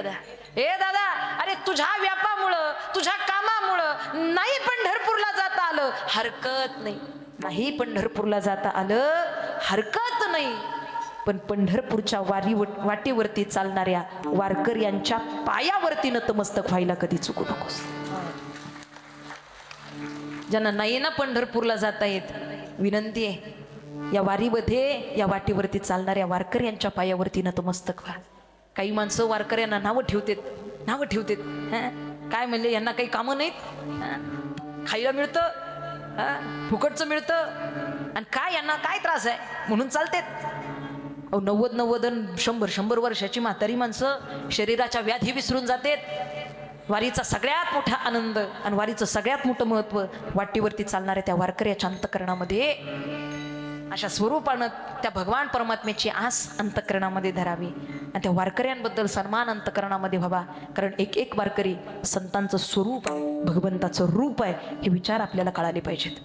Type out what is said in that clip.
ए दादा, अरे तुझ्या व्यापामुळं तुझ्या कामामुळं नाही पंढरपूरला जाता आलं, हरकत नाही. नाही पंढरपूरला जाता आलं, हरकत नाही. पण पंढरपूरच्या वाटेवरती चालणाऱ्या वारकऱ्यांच्या पायावरती नतमस्तक व्हायला कधी चुकू नकोस. ज्यांना नाही ना पंढरपूरला जाता येत, विनंती आहे या वारीमध्ये या वाटेवरती चालणाऱ्या वारकऱ्यांच्या पायावरती नतमस्तक व्हा. काही माणसं वारकऱ्यांना नावं ठेवतात. काय म्हणले, यांना काही कामं नाहीत, खायला मिळतं, फुकटचं मिळतं, आणि काय यांना काय त्रास आहे म्हणून चालतेत. 90 आणि 100 वर्षाची म्हातारी माणसं शरीराच्या व्याधी विसरून जातात. वारीचा सगळ्यात मोठा आनंद आणि वारीचं सगळ्यात मोठं महत्व वाटेवरती चालणाऱ्या त्या वारकऱ्याच्या अंतःकरणामध्ये अशा स्वरूपानं त्या भगवान परमात्म्याची आस अंतःकरणामध्ये धरावी आणि त्या वारकऱ्यांबद्दल सन्मान अंतःकरणामध्ये व्हावा. कारण एक वारकरी संतांचं स्वरूप आहे, भगवंताचं रूप आहे, हे विचार आपल्याला कळाले पाहिजेत.